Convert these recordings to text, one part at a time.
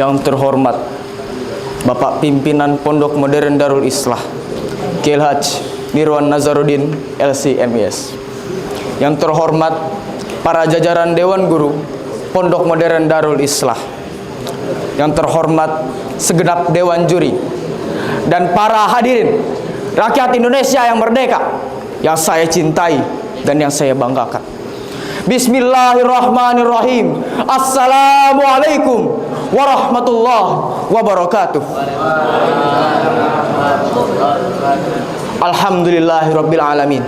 Yang terhormat Bapak Pimpinan Pondok Modern Darul Islah Kiai Haji Nirwan Nazaruddin LC.MS. Yang terhormat para jajaran Dewan Guru Pondok Modern Darul Islah. Yang terhormat segenap Dewan Juri dan para hadirin rakyat Indonesia yang merdeka yang saya cintai dan yang saya banggakan. Bismillahirrahmanirrahim. Assalamualaikum warahmatullahi wabarakatuh. Alhamdulillahirabbil alamin.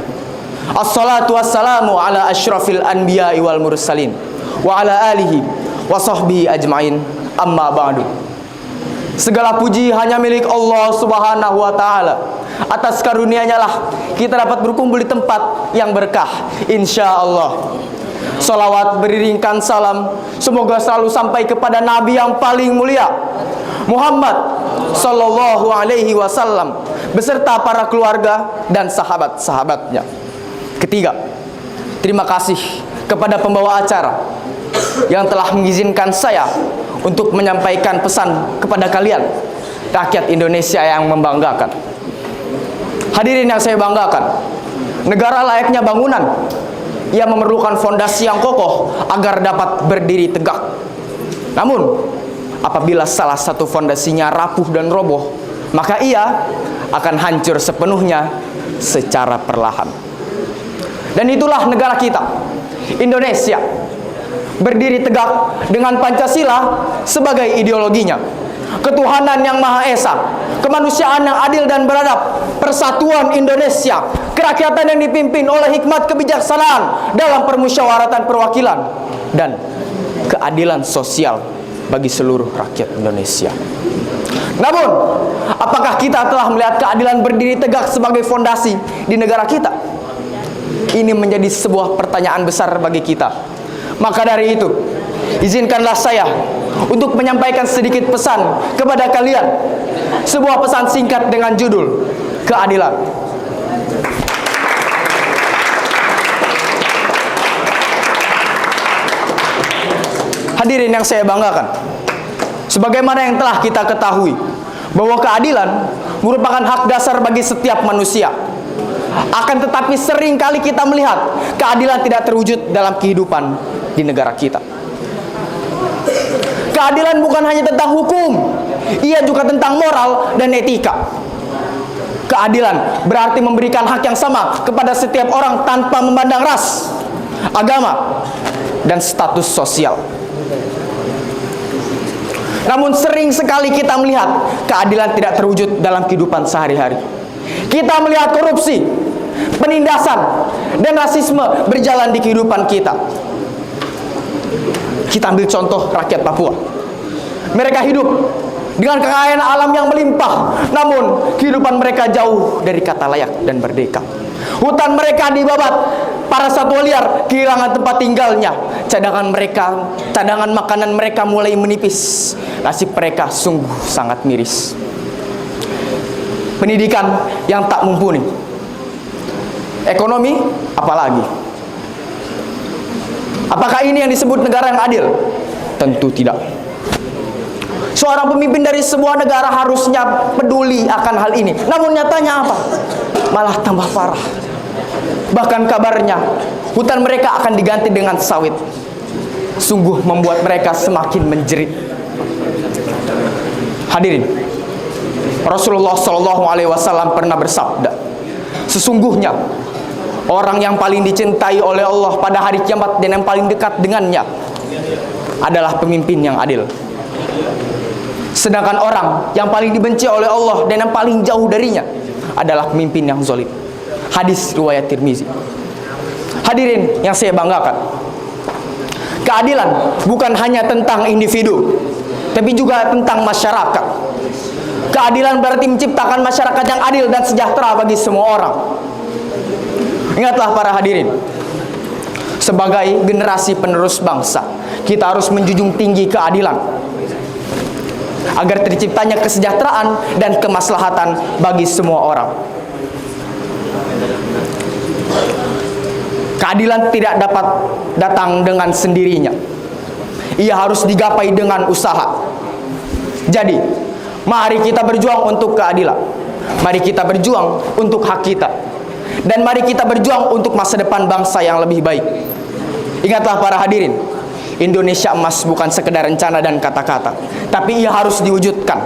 Assalatu wassalamu ala asyrafil anbiya'i wal mursalin wa ala alihi wa sahbihi ajmain. Amma ba'du. Segala puji hanya milik Allah Subhanahu wa taala. Atas karunia-Nya lah kita dapat berkumpul di tempat yang berkah, insyaallah. Salawat beriringkan salam semoga selalu sampai kepada Nabi yang paling mulia Muhammad sallallahu alaihi wasallam beserta para keluarga dan sahabat-sahabatnya. Ketiga, terima kasih kepada pembawa acara yang telah mengizinkan saya untuk menyampaikan pesan kepada kalian rakyat Indonesia yang membanggakan. Hadirin yang saya banggakan, negara layaknya bangunan yang memerlukan fondasi yang kokoh agar dapat berdiri tegak. Namun, apabila salah satu fondasinya rapuh dan roboh, maka ia akan hancur sepenuhnya secara perlahan. Dan itulah negara kita, Indonesia, berdiri tegak dengan Pancasila sebagai ideologinya. Ketuhanan yang Maha Esa, kemanusiaan yang adil dan beradab, persatuan Indonesia, kerakyatan yang dipimpin oleh hikmat kebijaksanaan dalam permusyawaratan perwakilan, dan keadilan sosial bagi seluruh rakyat Indonesia. Namun, apakah kita telah melihat keadilan berdiri tegak sebagai fondasi di negara kita? Ini menjadi sebuah pertanyaan besar bagi kita. Maka dari itu, izinkanlah saya untuk menyampaikan sedikit pesan kepada kalian. Sebuah pesan singkat dengan judul keadilan. Hadirin yang saya banggakan, sebagaimana yang telah kita ketahui bahwa keadilan merupakan hak dasar bagi setiap manusia. Akan tetapi sering kali kita melihat keadilan tidak terwujud dalam kehidupan di negara kita. Keadilan bukan hanya tentang hukum, ia juga tentang moral dan etika. Keadilan berarti memberikan hak yang sama kepada setiap orang tanpa memandang ras, agama, dan status sosial. Namun sering sekali kita melihat keadilan tidak terwujud dalam kehidupan sehari-hari. Kita melihat korupsi, penindasan, dan rasisme berjalan di kehidupan kita. Kita ambil contoh rakyat Papua. Mereka hidup dengan kekayaan alam yang melimpah, namun kehidupan mereka jauh dari kata layak dan merdeka. Hutan mereka dibabat, para satwa liar kehilangan tempat tinggalnya. Cadangan makanan mereka mulai menipis. Nasib mereka sungguh sangat miris. Pendidikan yang tak mumpuni. Ekonomi apalagi. Apakah ini yang disebut negara yang adil? Tentu tidak. Seorang pemimpin dari sebuah negara harusnya peduli akan hal ini. Namun nyatanya apa? Malah tambah parah. Bahkan kabarnya hutan mereka akan diganti dengan sawit. Sungguh membuat mereka semakin menjerit. Hadirin, Rasulullah SAW pernah bersabda, sesungguhnya orang yang paling dicintai oleh Allah pada hari kiamat dan yang paling dekat dengannya adalah pemimpin yang adil. Sedangkan orang yang paling dibenci oleh Allah dan yang paling jauh darinya adalah pemimpin yang zalim. Hadis riwayat Tirmizi. Hadirin yang saya banggakan, keadilan bukan hanya tentang individu, tapi juga tentang masyarakat. Keadilan berarti menciptakan masyarakat yang adil dan sejahtera bagi semua orang. Ingatlah para hadirin, sebagai generasi penerus bangsa, kita harus menjunjung tinggi keadilan agar terciptanya kesejahteraan dan kemaslahatan bagi semua orang. Keadilan tidak dapat datang dengan sendirinya. Ia harus digapai dengan usaha. Jadi, mari kita berjuang untuk keadilan. Mari kita berjuang untuk hak kita. Dan mari kita berjuang untuk masa depan bangsa yang lebih baik. Ingatlah para hadirin, Indonesia emas bukan sekedar rencana dan kata-kata, tapi ia harus diwujudkan.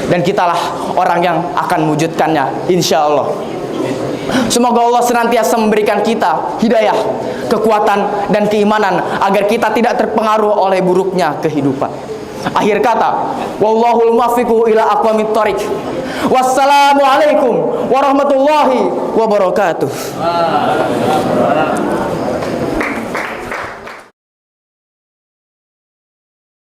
Dan kitalah orang yang akan mewujudkannya, insya Allah. Semoga Allah senantiasa memberikan kita hidayah, kekuatan, dan keimanan agar kita tidak terpengaruh oleh buruknya kehidupan. Akhir kata, wallahul muwaffiqu ila aqwamit thoriq. Wassalamualaikum warahmatullahi wabarakatuh.